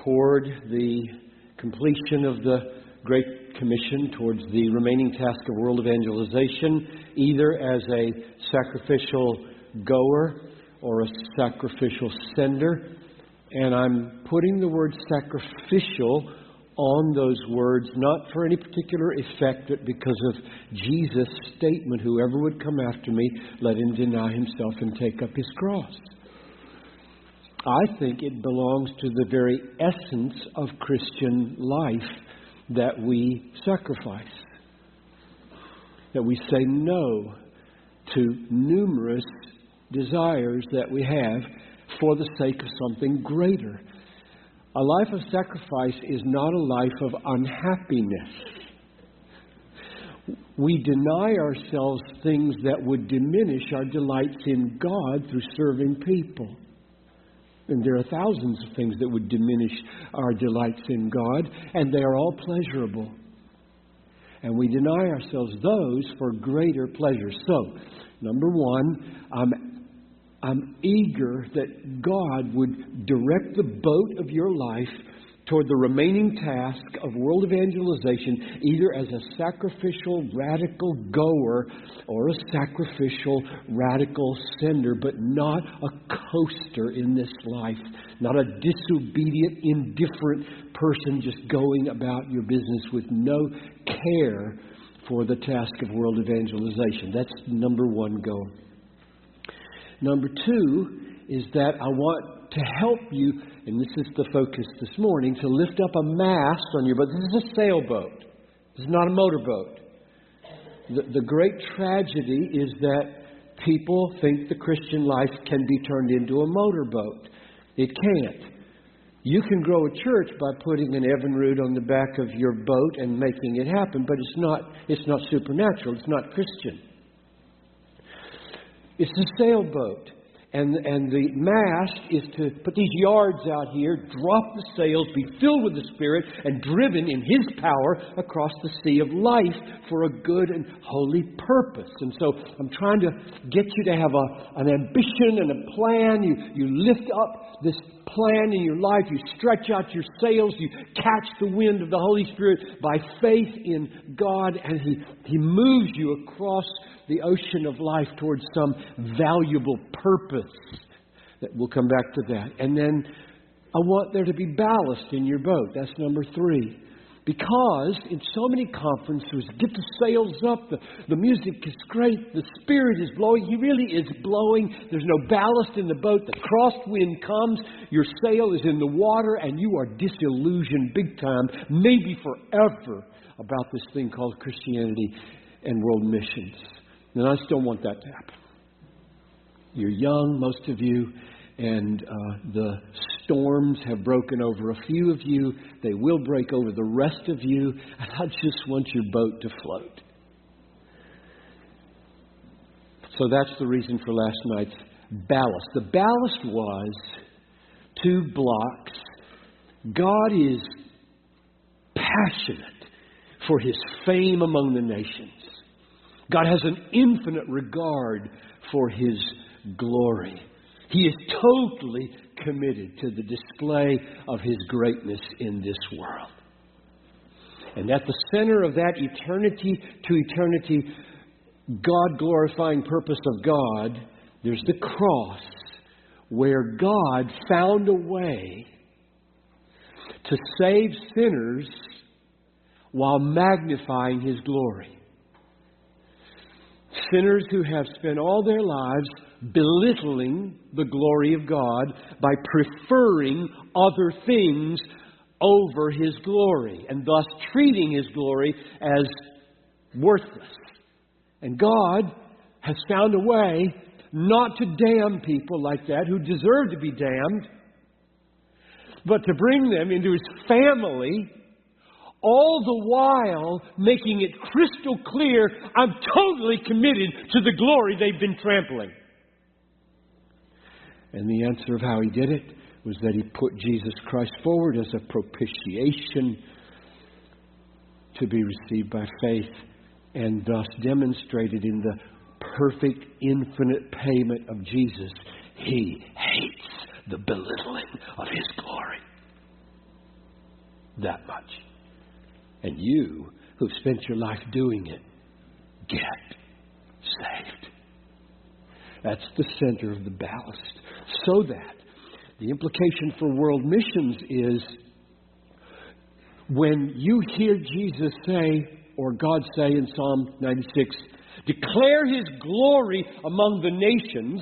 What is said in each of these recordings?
toward the completion of the Great Commission, towards the remaining task of world evangelization, either as a sacrificial goer or a sacrificial sender. And I'm putting the word sacrificial on those words, not for any particular effect, but because of Jesus' statement, whoever would come after me, let him deny himself and take up his cross. I think it belongs to the very essence of Christian life that we sacrifice, that we say no to numerous desires that we have for the sake of something greater. A life of sacrifice is not a life of unhappiness. We deny ourselves things that would diminish our delights in God through serving people. And there are thousands of things that would diminish our delights in God, and they are all pleasurable. And we deny ourselves those for greater pleasure. So, number one, I'm eager that God would direct the boat of your life toward the remaining task of world evangelization, either as a sacrificial, radical goer or a sacrificial, radical sender, but not a coaster in this life, not a disobedient, indifferent person just going about your business with no care for the task of world evangelization. That's number one goal. Number two is that I want to help you, and this is the focus this morning, to lift up a mast on your boat. This is a sailboat. This is not a motorboat. The great tragedy is that people think the Christian life can be turned into a motorboat. It can't. You can grow a church by putting an Evinrude on the back of your boat and making it happen, but it's not supernatural. It's not Christian. It's a sailboat. And the mast is to put these yards out here, drop the sails, be filled with the Spirit, and driven in His power across the sea of life for a good and holy purpose. And so I'm trying to get you to have an ambition and a plan. You lift up this plan in your life. You stretch out your sails. You catch the wind of the Holy Spirit by faith in God. And He moves you across the ocean of life towards some valuable purpose. That we'll come back to that. And then I want there to be ballast in your boat. That's number three. Because in so many conferences, get the sails up, the music is great, the Spirit is blowing. He really is blowing. There's no ballast in the boat. The crosswind comes, your sail is in the water, and you are disillusioned big time, maybe forever, about this thing called Christianity and world missions. And I still want that to happen. You're young, most of you, and the storms have broken over a few of you. They will break over the rest of you. And I just want your boat to float. So that's the reason for last night's ballast. The ballast was 2 blocks. God is passionate for His fame among the nations. God has an infinite regard for His glory. He is totally committed to the display of His greatness in this world. And at the center of that eternity to eternity, God-glorifying purpose of God, there's the cross, where God found a way to save sinners while magnifying His glory. Sinners who have spent all their lives belittling the glory of God by preferring other things over His glory, and thus treating His glory as worthless. And God has found a way not to damn people like that who deserve to be damned, but to bring them into His family, all the while making it crystal clear, I'm totally committed to the glory they've been trampling. And the answer of how He did it was that He put Jesus Christ forward as a propitiation to be received by faith, and thus demonstrated in the perfect, infinite payment of Jesus. He hates the belittling of His glory. that much. And you, who've spent your life doing it, get saved. That's the center of the ballast. So that the implication for world missions is when you hear Jesus say, or God say in Psalm 96, declare His glory among the nations,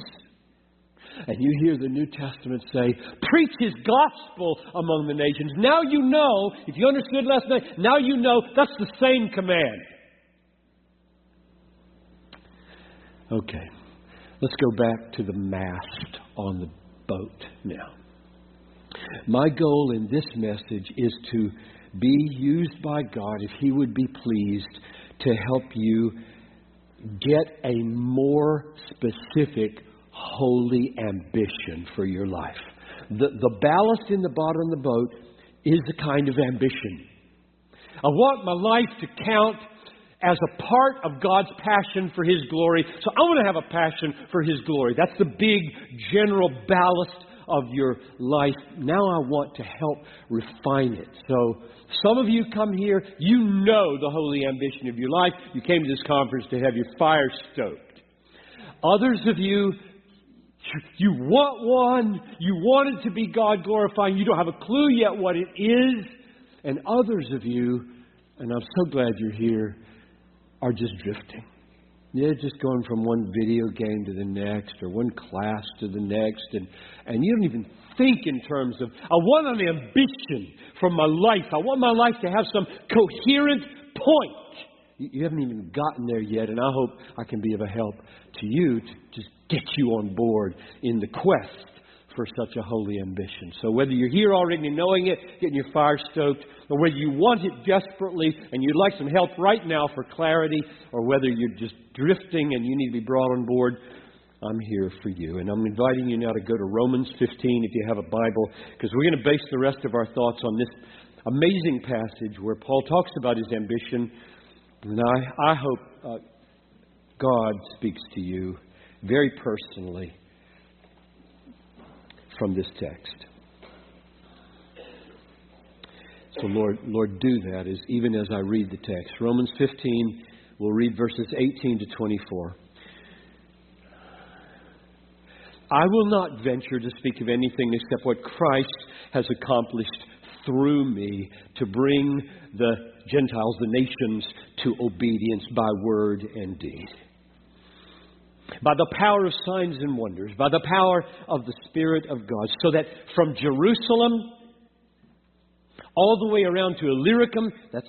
and you hear the New Testament say, preach His gospel among the nations. Now you know, if you understood last night, now you know that's the same command. Okay, let's go back to the mast on the boat now. My goal in this message is to be used by God, if He would be pleased, to help you get a more specific, holy ambition for your life. The ballast in the bottom of the boat is a kind of ambition. I want my life to count as a part of God's passion for His glory. So I want to have a passion for His glory. That's the big general ballast of your life. Now I want to help refine it. So some of you come here, you know the holy ambition of your life. You came to this conference to have your fire stoked. Others of you, you want one. You want it to be God glorifying. You don't have a clue yet what it is. And others of you, and I'm so glad you're here, are just drifting. They're just going from one video game to the next, or one class to the next, and you don't even think in terms of, I want an ambition from my life. I want my life to have some coherent point. You haven't even gotten there yet, and I hope I can be of a help to you to just get you on board in the quest for such a holy ambition. So whether you're here already knowing it, getting your fire stoked, or whether you want it desperately and you'd like some help right now for clarity, or whether you're just drifting and you need to be brought on board, I'm here for you. And I'm inviting you now to go to Romans 15 if you have a Bible, because we're going to base the rest of our thoughts on this amazing passage where Paul talks about his ambition. And I hope God speaks to you very personally from this text. So Lord, do that even as I read the text. Romans 15, we'll read verses 18 to 24. I will not venture to speak of anything except what Christ has accomplished through me to bring the Gentiles, the nations, to obedience by word and deed. By the power of signs and wonders, by the power of the Spirit of God, so that from Jerusalem all the way around to Illyricum, that's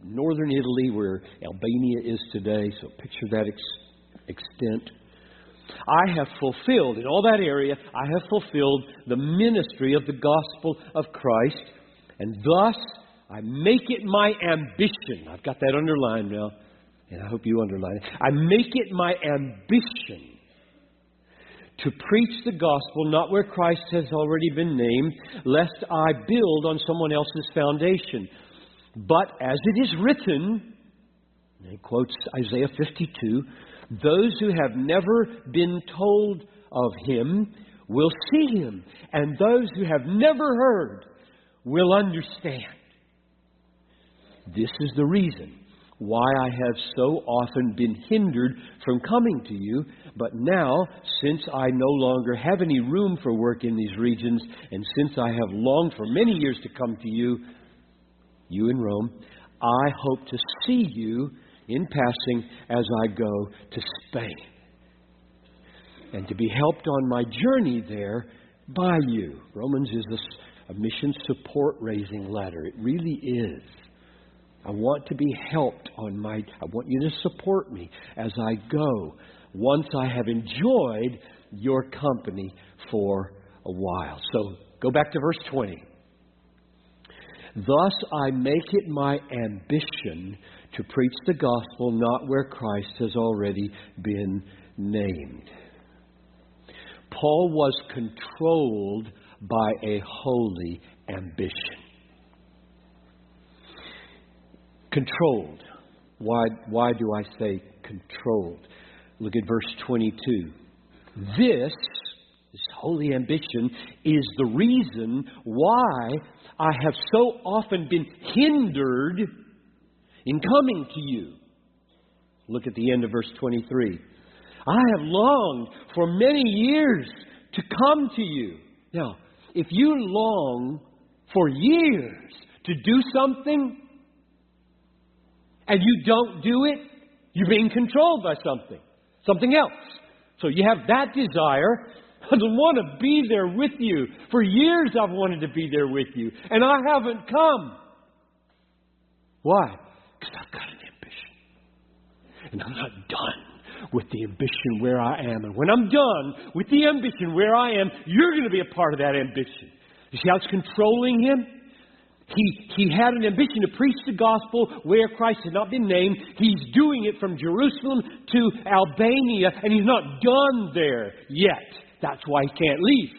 northern Italy where Albania is today, so picture that extent. I have fulfilled, in all that area, I have fulfilled the ministry of the gospel of Christ, and thus I make it my ambition. I've got that underlined now, and I hope you underline it. I make it my ambition to preach the gospel not where Christ has already been named, lest I build on someone else's foundation. But as it is written, and he quotes Isaiah 52, those who have never been told of Him will see Him, and those who have never heard will understand. This is the reason why I have so often been hindered from coming to you. But now, since I no longer have any room for work in these regions, and since I have longed for many years to come to you in Rome, I hope to see you in passing as I go to Spain, and to be helped on my journey there by you. Romans is a mission support raising letter. It really is. I want to be helped I want you to support me as I go, once I have enjoyed your company for a while. So go back to verse 20. Thus I make it my ambition to preach the gospel not where Christ has already been named. Paul was controlled by a holy ambition. Controlled. Why do I say controlled? Look at verse 22. This holy ambition is the reason why I have so often been hindered in coming to you. Look at the end of verse 23. I have longed for many years to come to you. Now, if you long for years to do something and you don't do it, you're being controlled by something else. So you have that desire. I want to be there with you. For years I've wanted to be there with you, and I haven't come. Why? Because I've got an ambition. And I'm not done with the ambition where I am. And when I'm done with the ambition where I am, you're going to be a part of that ambition. You see how it's controlling him? He had an ambition to preach the gospel where Christ has not been named. He's doing it from Jerusalem to Albania, and he's not done there yet. That's why he can't leave.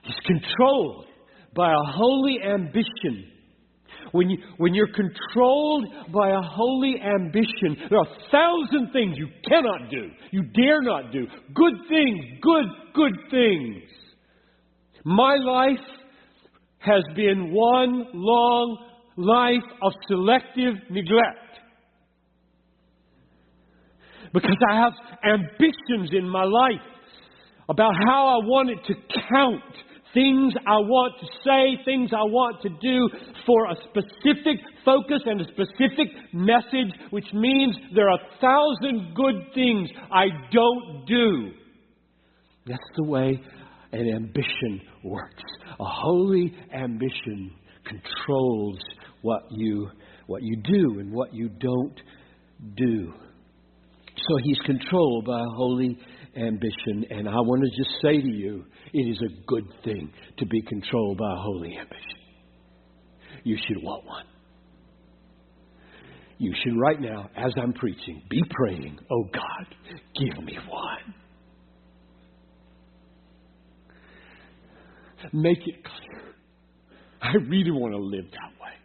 He's controlled by a holy ambition. When you're controlled by a holy ambition, there are 1,000 things you cannot do. You dare not do. Good things, good things. My life has been one long life of selective neglect. Because I have ambitions in my life about how I want it to count. Things I want to say, things I want to do for a specific focus and a specific message, which means there are 1,000 good things I don't do. That's the way an ambition works. A holy ambition controls what you do and what you don't do. So he's controlled by a holy ambition. And I want to just say to you, it is a good thing to be controlled by a holy ambition. You should want one. You should right now, as I'm preaching, be praying, oh God, give me one. Make it clear. I really want to live that way.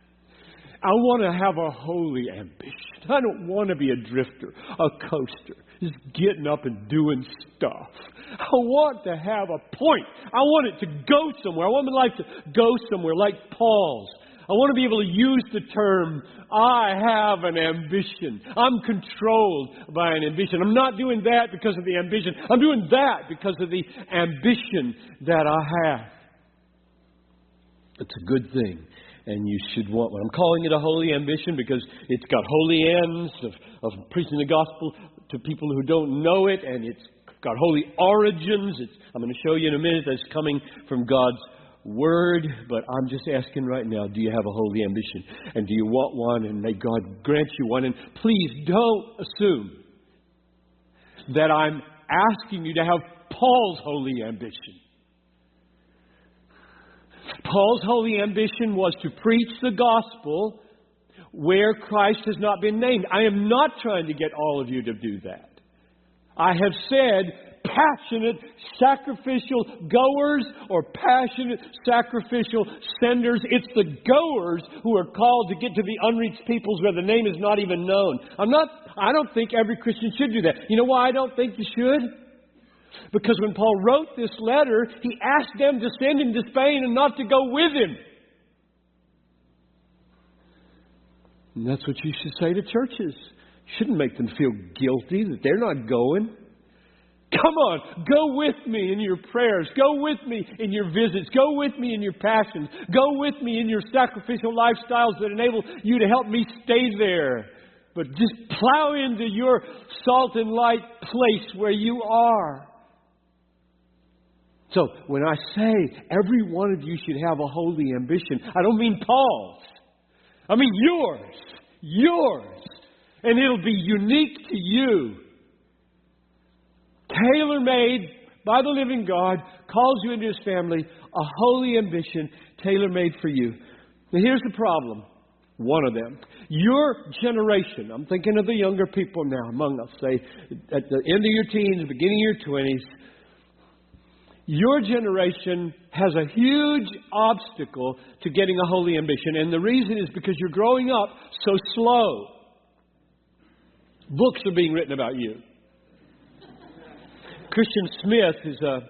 I want to have a holy ambition. I don't want to be a drifter, a coaster, just getting up and doing stuff. I want to have a point. I want it to go somewhere. I want my life to go somewhere like Paul's. I want to be able to use the term, I have an ambition. I'm controlled by an ambition. I'm not doing that because of the ambition. I'm doing that because of the ambition that I have. It's a good thing, and you should want one. I'm calling it a holy ambition because it's got holy ends of preaching the gospel to people who don't know it, and it's got holy origins. I'm going to show you in a minute that it's coming from God's Word, but I'm just asking right now, do you have a holy ambition? And do you want one? And may God grant you one. And please don't assume that I'm asking you to have Paul's holy ambition. Paul's holy ambition was to preach the gospel where Christ has not been named. I am not trying to get all of you to do that. I have said passionate, sacrificial goers or passionate, sacrificial senders. It's the goers who are called to get to the unreached peoples where the name is not even known. I don't think every Christian should do that. You know why I don't think you should? Because when Paul wrote this letter, he asked them to send him to Spain and not to go with him. And that's what you should say to churches. You shouldn't make them feel guilty that they're not going. Come on, go with me in your prayers. Go with me in your visits. Go with me in your passions. Go with me in your sacrificial lifestyles that enable you to help me stay there. But just plow into your salt and light place where you are. So when I say every one of you should have a holy ambition, I don't mean Paul's. I mean yours. Yours. And it'll be unique to you. Tailor-made by the living God, calls you into His family, a holy ambition tailor-made for you. Now here's the problem. One of them. Your generation, I'm thinking of the younger people now among us, say at the end of your teens, beginning of your 20s, your generation has a huge obstacle to getting a holy ambition. And the reason is because you're growing up so slow. Books are being written about you. Christian Smith is a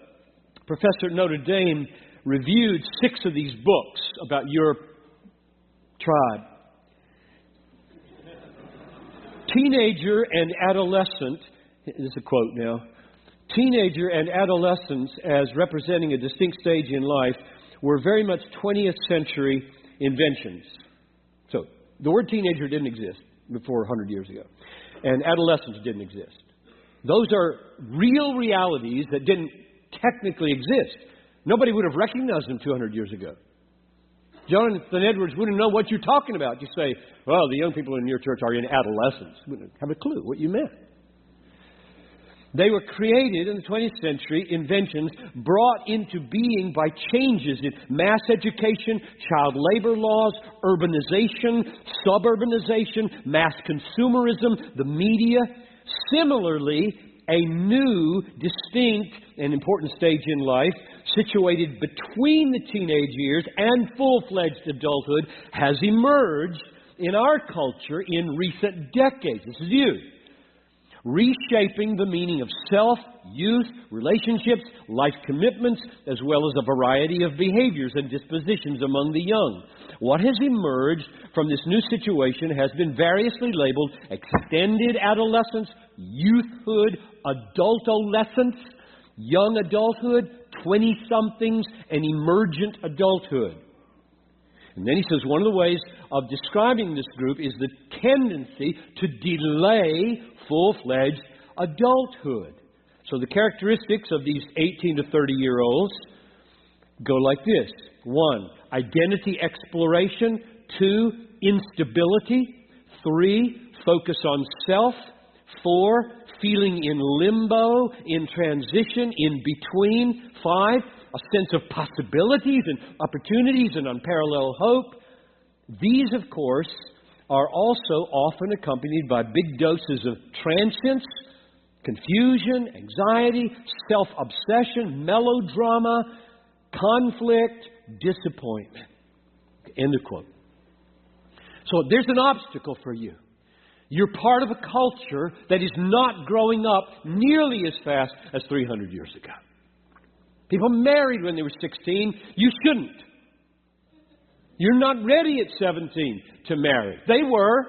professor at Notre Dame reviewed 6 of these books about your tribe. Teenager and adolescent, this is a quote now, teenager and adolescence as representing a distinct stage in life were very much 20th century inventions. So, the word teenager didn't exist before 100 years ago. And adolescence didn't exist. Those are real realities that didn't technically exist. Nobody would have recognized them 200 years ago. Jonathan Edwards wouldn't know what you're talking about. You say, well, the young people in your church are in adolescence. Wouldn't have a clue what you meant. They were created in the 20th century, inventions brought into being by changes in mass education, child labor laws, urbanization, suburbanization, mass consumerism, the media. Similarly, a new, distinct, and important stage in life, situated between the teenage years and full-fledged adulthood, has emerged in our culture in recent decades. This is you. Reshaping the meaning of self, youth, relationships, life commitments, as well as a variety of behaviors and dispositions among the young. What has emerged from this new situation has been variously labeled extended adolescence, youthhood, adultolescence, young adulthood, 20-somethings, and emergent adulthood. And then he says one of the ways of describing this group is the tendency to delay full-fledged adulthood. So the characteristics of these 18 to 30-year-olds go like this. 1, identity exploration. 2, instability. 3, focus on self. 4, feeling in limbo, in transition, in between. 5, a sense of possibilities and opportunities and unparalleled hope. These, of course, are also often accompanied by big doses of transience, confusion, anxiety, self-obsession, melodrama, conflict, disappointment. End of quote. So there's an obstacle for you. You're part of a culture that is not growing up nearly as fast as 300 years ago. People married when they were 16. You shouldn't. You're not ready at 17 to marry. They were.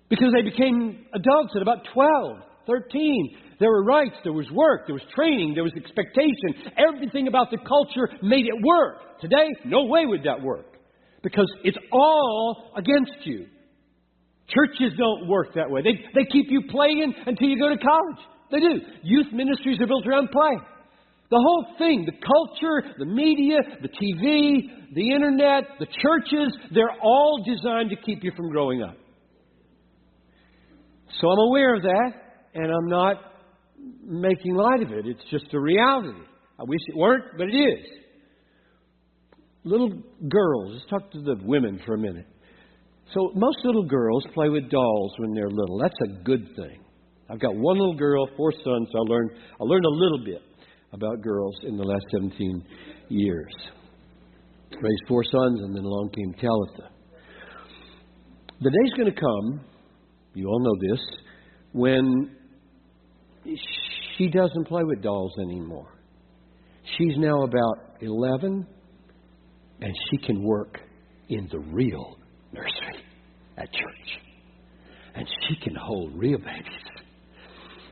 Because they became adults at about 12, 13. There were rights, there was work, there was training, there was expectation. Everything about the culture made it work. Today, no way would that work. Because it's all against you. Churches don't work that way. They keep you playing until you go to college. They do. Youth ministries are built around play. The whole thing, the culture, the media, the TV, the internet, the churches, they're all designed to keep you from growing up. So I'm aware of that, and I'm not making light of it. It's just a reality. I wish it weren't, but it is. Little girls, let's talk to the women for a minute. So most little girls play with dolls when they're little. That's a good thing. I've got one little girl, 4 sons, so I learned a little bit about girls in the last 17 years. Raised 4 sons, and then along came Talitha. The day's going to come, you all know this, when she doesn't play with dolls anymore. She's now about 11, and she can work in the real nursery at church. And she can hold real babies.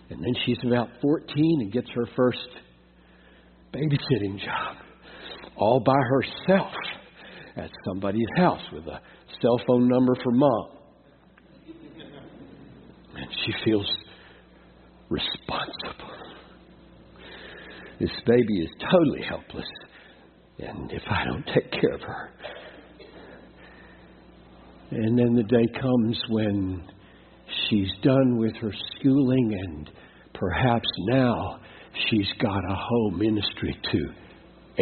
And then she's about 14 and gets her first babysitting job all by herself at somebody's house with a cell phone number for mom. And she feels responsible. This baby is totally helpless. And if I don't take care of her. And then the day comes when she's done with her schooling and perhaps now she's got a home ministry to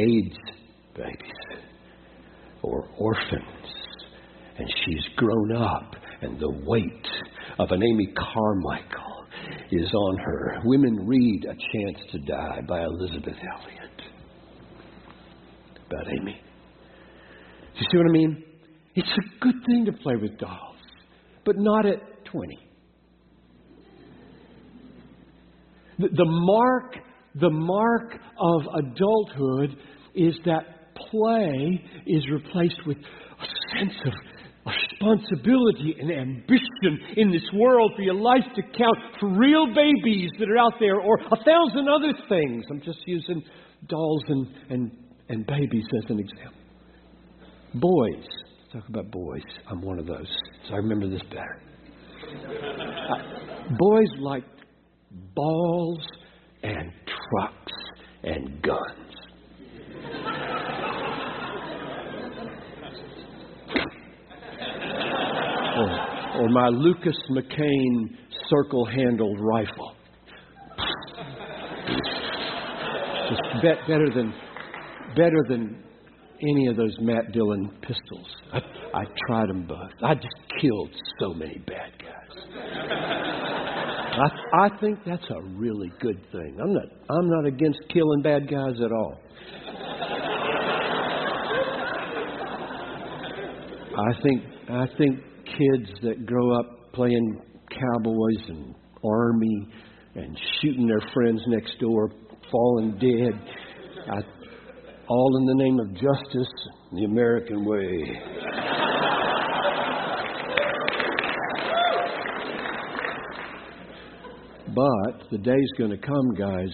AIDS babies or orphans. And she's grown up and the weight of an Amy Carmichael is on her. Women read A Chance to Die by Elizabeth Elliot. About Amy. Do you see what I mean? It's a good thing to play with dolls, but not at 20. The mark the mark of adulthood is that play is replaced with a sense of responsibility and ambition in this world for your life to count, for real babies that are out there, or 1,000 other things. I'm just using dolls and babies as an example. Boys. Talk about boys. I'm one of those, so I remember this better. Boys like balls and trucks and guns. Or my Lucas McCain circle-handled rifle. Just better than any of those Matt Dillon pistols. I tried them both. I just killed so many bad guys. I think that's a really good thing. I'm not against killing bad guys at all. I think kids that grow up playing cowboys and army and shooting their friends next door, falling dead, all in the name of justice, the American way. But the day's going to come, guys,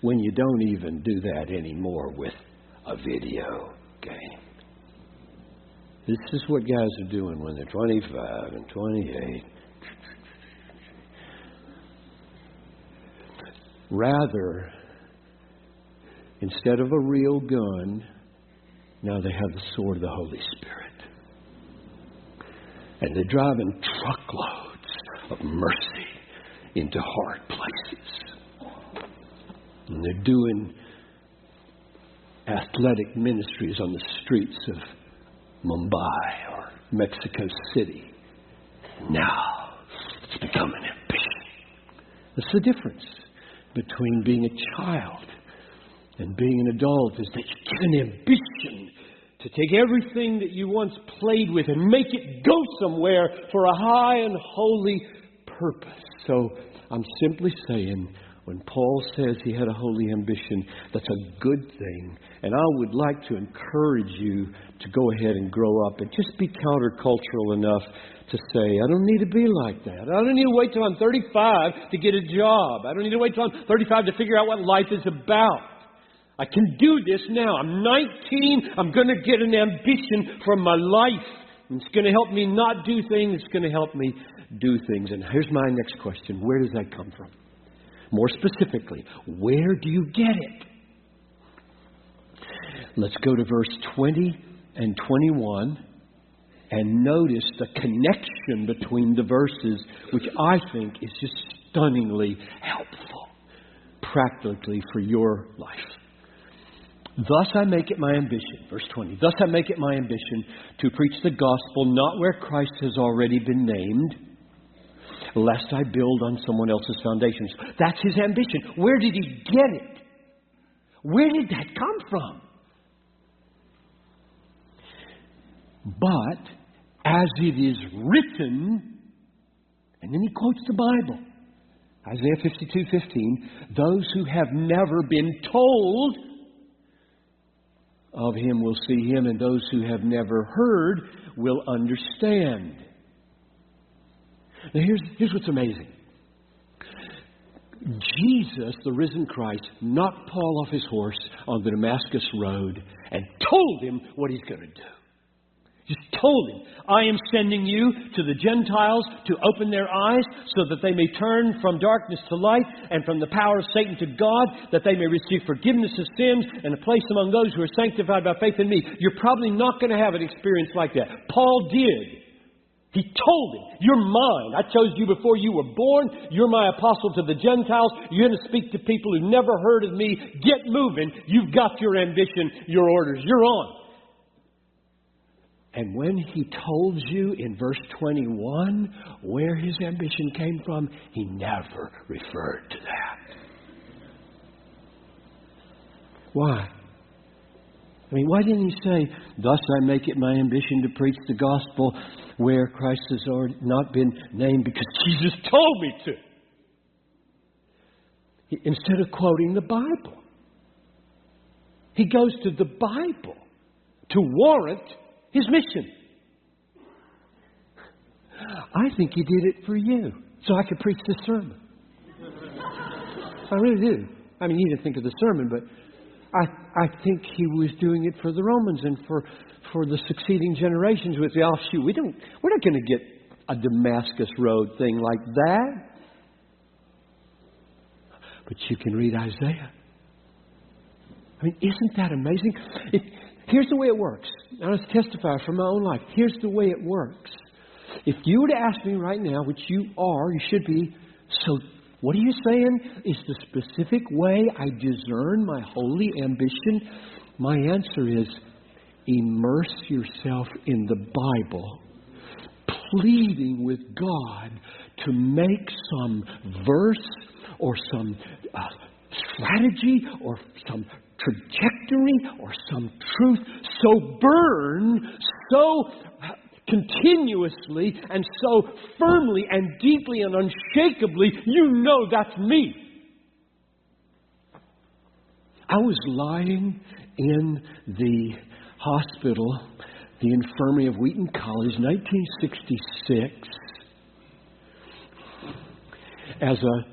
when you don't even do that anymore with a video game. This is what guys are doing when they're 25 and 28. Rather, instead of a real gun, now they have the sword of the Holy Spirit. And they're driving truckloads of mercy into hard places. And they're doing athletic ministries on the streets of Mumbai or Mexico City. Now it's become an ambition. That's the difference between being a child and being an adult, is that you get an ambition to take everything that you once played with and make it go somewhere for a high and holy purpose. So I'm simply saying, when Paul says he had a holy ambition, that's a good thing. And I would like to encourage you to go ahead and grow up and just be countercultural enough to say, I don't need to be like that. I don't need to wait till I'm 35 to get a job. I don't need to wait till I'm 35 to figure out what life is about. I can do this now. I'm 19. I'm going to get an ambition for my life. It's going to help me not do things. It's going to help me do things. And here's my next question. Where does that come from? More specifically, where do you get it? Let's go to verse 20 and 21 and notice the connection between the verses, which I think is just stunningly helpful, practically for your life. Thus I make it my ambition, verse 20, thus I make it my ambition to preach the gospel not where Christ has already been named, lest I build on someone else's foundations. That's his ambition. Where did he get it? Where did that come from? But as it is written, and then he quotes the Bible, Isaiah 52:15, those who have never been told of him will see him, and those who have never heard will understand. Now here's what's amazing. Jesus, the risen Christ, knocked Paul off his horse on the Damascus road and told him what he's going to do. Just told him, I am sending you to the Gentiles to open their eyes so that they may turn from darkness to light and from the power of Satan to God, that they may receive forgiveness of sins and a place among those who are sanctified by faith in me. You're probably not going to have an experience like that. Paul did. He told him, you're mine. I chose you before you were born. You're my apostle to the Gentiles. You're going to speak to people who never heard of me. Get moving. You've got your ambition, your orders. You're on. And when he told you in verse 21 where his ambition came from, he never referred to that. Why? I mean, why didn't he say, thus I make it my ambition to preach the gospel where Christ has already not been named, because Jesus told me to? instead of quoting the Bible. He goes to the Bible to warrant his mission. I think he did it for you, so I could preach this sermon. I really do. I mean, he didn't think of the sermon, but I think he was doing it for the Romans and for the succeeding generations with the offshoot. We're not going to get a Damascus Road thing like that. But you can read Isaiah. I mean, isn't that amazing? Here's the way it works. Now let's testify from my own life. Here's the way it works. If you were to ask me right now, which you are, you should be, so what are you saying is the specific way I discern my holy ambition? My answer is immerse yourself in the Bible, pleading with God to make some verse or some strategy or some trajectory or some truth so burn, so continuously and so firmly and deeply and unshakably, you know that's me. I was lying in the hospital, the infirmary of Wheaton College, 1966, as a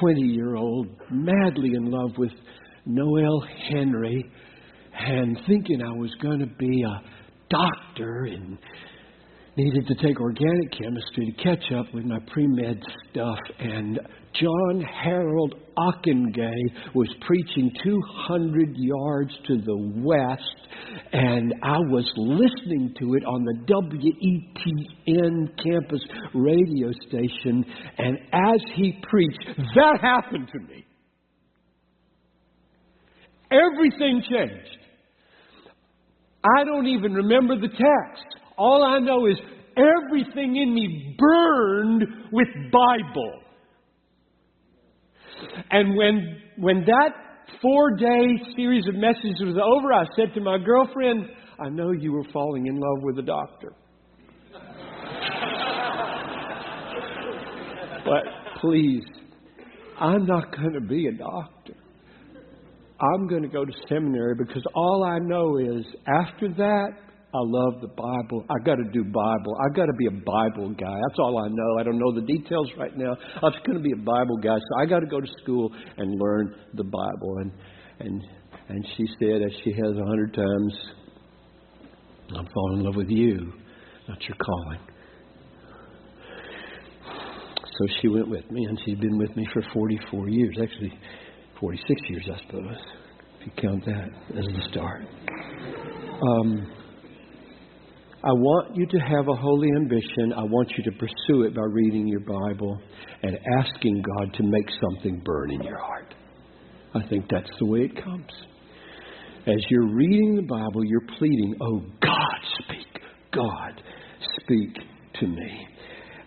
20-year-old, madly in love with Noel Henry, and thinking I was going to be a doctor and needed to take organic chemistry to catch up with my pre-med stuff. And John Harold Ockengay was preaching 200 yards to the west, and I was listening to it on the WETN campus radio station. And as he preached, that happened to me. Everything changed. I don't even remember the text. All I know is everything in me burned with Bible. And when that 4-day series of messages was over, I said to my girlfriend, I know you were falling in love with a doctor. But please, I'm not going to be a doctor. I'm going to go to seminary because all I know is after that, I love the Bible. I got to do Bible. I got to be a Bible guy. That's all I know. I don't know the details right now. I'm just going to be a Bible guy. So I got to go to school and learn the Bible. And she said, as she has 100 times, I'm falling in love with you, not your calling. So she went with me, and she's been with me for 44 years. Actually, 46 years, I suppose, if you count that as the start. I want you to have a holy ambition. I want you to pursue it by reading your Bible and asking God to make something burn in your heart. I think that's the way it comes. As you're reading the Bible, you're pleading, oh, God, speak. God, speak to me.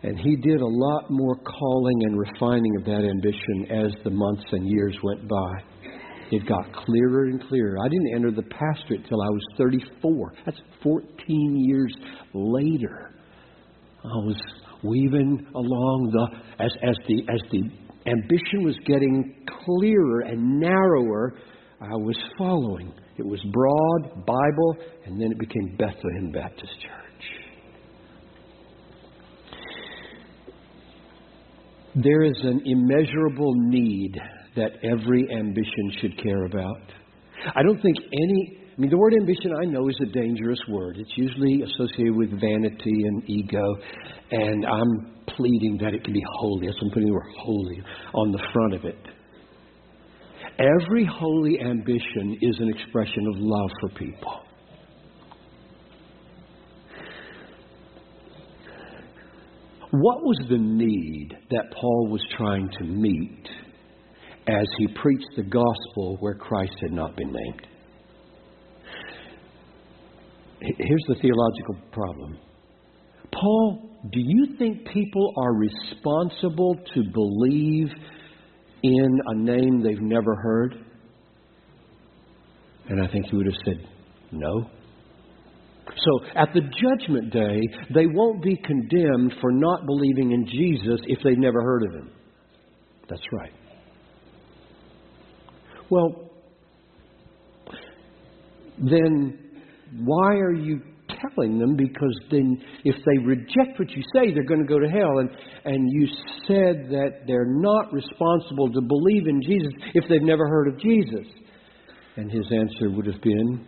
And He did a lot more calling and refining of that ambition as the months and years went by. It got clearer and clearer. I didn't enter the pastorate till I was 34. That's 14 years later. I was weaving along as the ambition was getting clearer and narrower, I was following. It was broad, Bible, and then it became Bethlehem Baptist Church. There is an immeasurable need that every ambition should care about. I don't think the word ambition I know is a dangerous word. It's usually associated with vanity and ego, and I'm pleading that it can be holy. So I'm putting the word holy on the front of it. Every holy ambition is an expression of love for people. What was the need that Paul was trying to meet as he preached the gospel where Christ had not been named? Here's the theological problem. Paul, do you think people are responsible to believe in a name they've never heard? And I think he would have said, no. So at the judgment day, they won't be condemned for not believing in Jesus if they've never heard of Him. That's right. Well, then why are you telling them? Because then if they reject what you say, they're going to go to hell. And you said that they're not responsible to believe in Jesus if they've never heard of Jesus. And his answer would have been,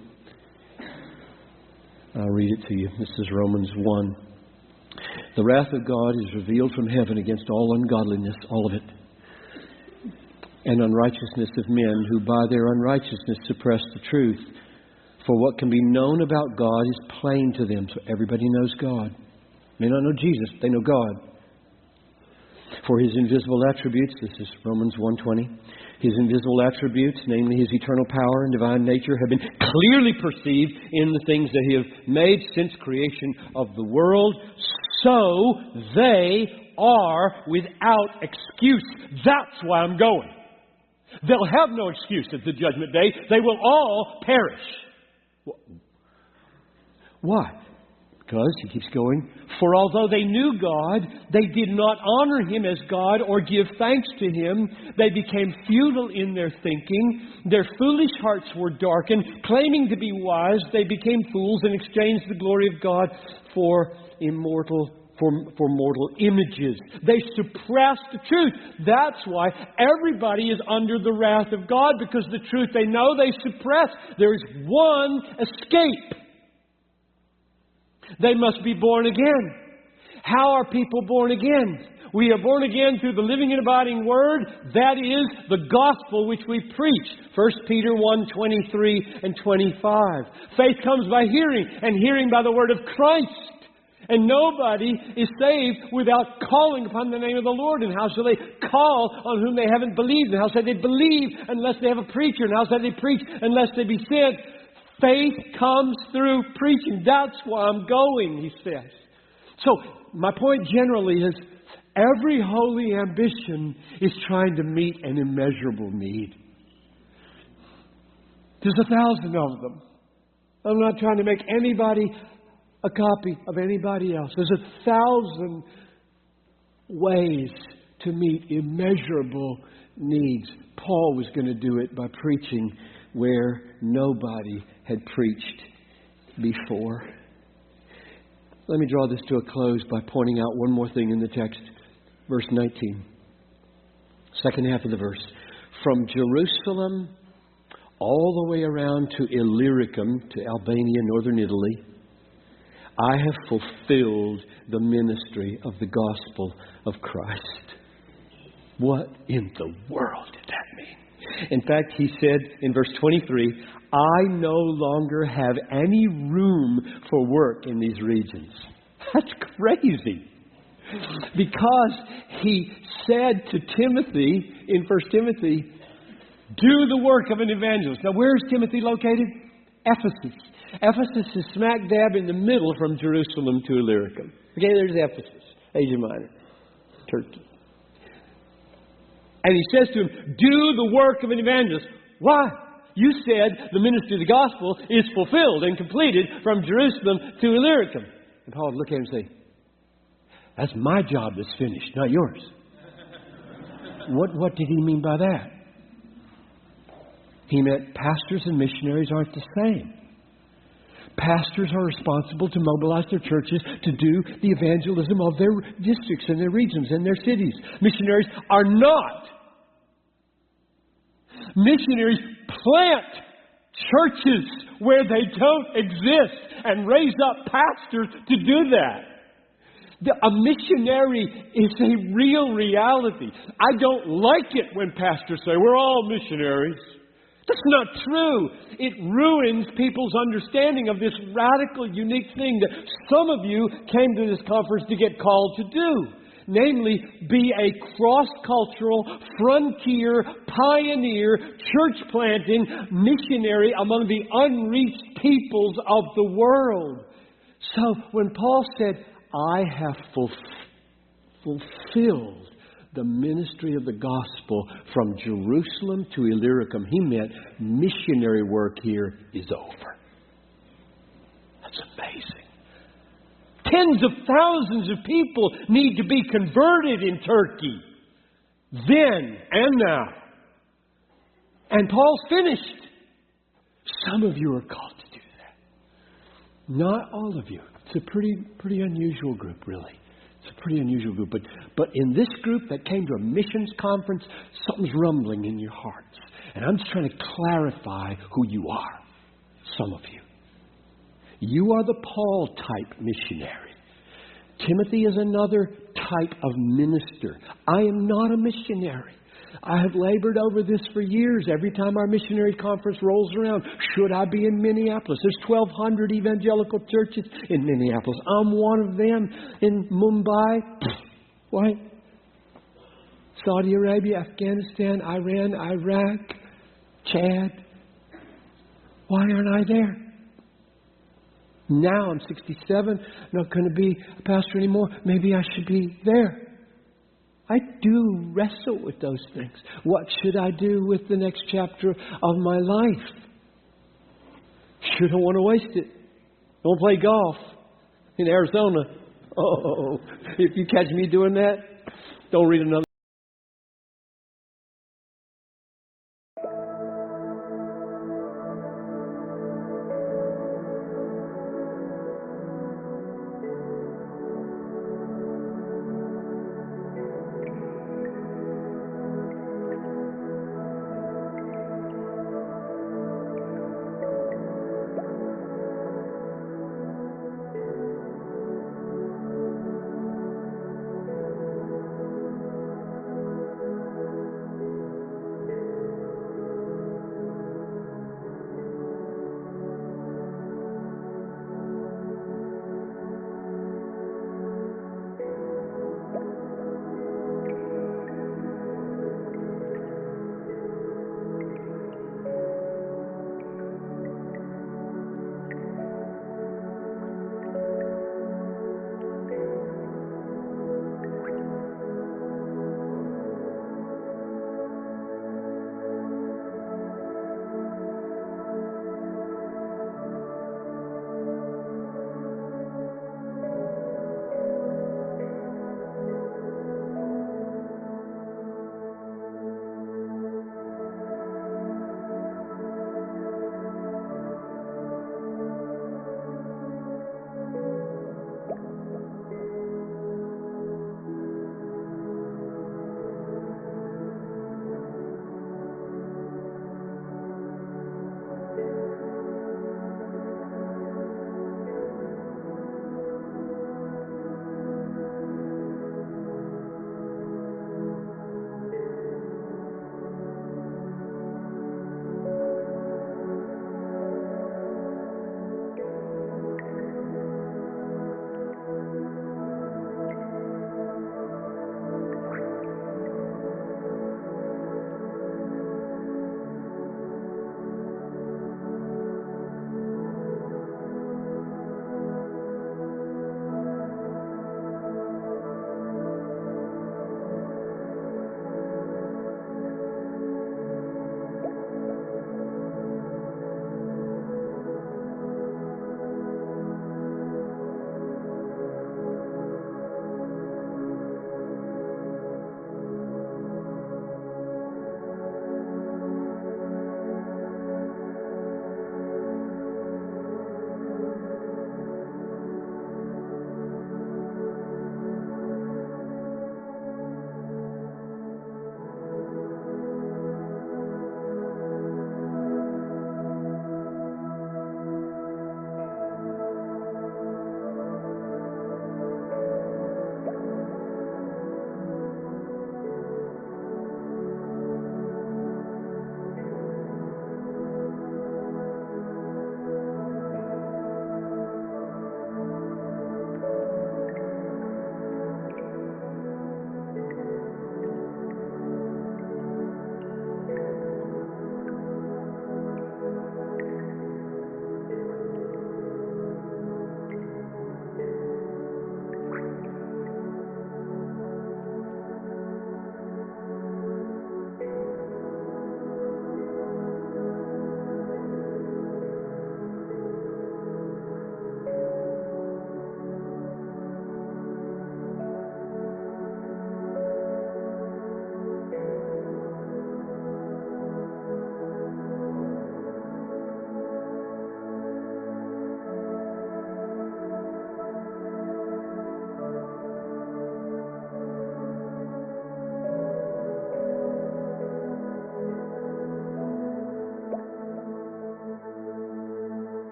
I'll read it to you. This is Romans 1. The wrath of God is revealed from heaven against all ungodliness, all of it, and unrighteousness of men who by their unrighteousness suppress the truth. For what can be known about God is plain to them. So everybody knows God. They may not know Jesus, they know God. For his invisible attributes, this is Romans 1:20, his invisible attributes, namely his eternal power and divine nature, have been clearly perceived in the things that he has made since creation of the world. So they are without excuse. That's why I'm going. They'll have no excuse at the judgment day. They will all perish. Why? Because, he keeps going, for although they knew God, they did not honor him as God or give thanks to him. They became futile in their thinking. Their foolish hearts were darkened. Claiming to be wise, they became fools and exchanged the glory of God for mortal images. They suppressed the truth. That's why everybody is under the wrath of God, because the truth they know they suppress. There is one escape. They must be born again. How are people born again? We are born again through the living and abiding Word. That is the gospel which we preach. 1 Peter 1:23 and 25. Faith comes by hearing, and hearing by the word of Christ. And nobody is saved without calling upon the name of the Lord. And how shall they call on whom they haven't believed? And how shall they believe unless they have a preacher? And how shall they preach unless they be sent? Faith comes through preaching. That's why I'm going, he says. So, my point generally is, every holy ambition is trying to meet an immeasurable need. There's 1,000 of them. I'm not trying to make anybody a copy of anybody else. There's 1,000 ways to meet immeasurable needs. Paul was going to do it by preaching where nobody had preached before. Let me draw this to a close by pointing out one more thing in the text. Verse 19. Second half of the verse. From Jerusalem all the way around to Illyricum, to Albania, northern Italy, I have fulfilled the ministry of the gospel of Christ. What in the world did that mean? In fact, he said in verse 23, I no longer have any room for work in these regions. That's crazy. Because he said to Timothy in 1 Timothy, do the work of an evangelist. Now, where is Timothy located? Ephesus. Ephesus is smack dab in the middle from Jerusalem to Illyricum. Okay, there's Ephesus, Asia Minor, Turkey. And he says to him, do the work of an evangelist. Why? You said the ministry of the gospel is fulfilled and completed from Jerusalem to Illyricum. And Paul would look at him and say, that's my job that's finished, not yours. What did he mean by that? He meant pastors and missionaries aren't the same. Pastors are responsible to mobilize their churches to do the evangelism of their districts and their regions and their cities. Missionaries are not. Missionaries plant churches where they don't exist and raise up pastors to do that. A missionary is a real reality. I don't like it when pastors say, we're all missionaries. That's not true. It ruins people's understanding of this radical, unique thing that some of you came to this conference to get called to do. Namely, be a cross-cultural, frontier, pioneer, church-planting missionary among the unreached peoples of the world. So when Paul said, I have fulfilled the ministry of the gospel from Jerusalem to Illyricum, he meant missionary work here is over. That's amazing. Tens of thousands of people need to be converted in Turkey. Then and now. And Paul's finished. Some of you are called to do that. Not all of you. It's a pretty unusual group, really. It's a pretty unusual group. But in this group that came to a missions conference, something's rumbling in your hearts. And I'm just trying to clarify who you are. Some of you. You are the Paul type missionary. Timothy is another type of minister. I am not a missionary. I have labored over this for years. Every time our missionary conference rolls around, should I be in Minneapolis? There's 1,200 evangelical churches in Minneapolis. I'm one of them. In Mumbai, what? Saudi Arabia, Afghanistan, Iran, Iraq, Chad. Why aren't I there? Now I'm 67, not going to be a pastor anymore. Maybe I should be there. I do wrestle with those things. What should I do with the next chapter of my life? Sure don't want to waste it. Don't play golf in Arizona. Oh, if you catch me doing that, don't read another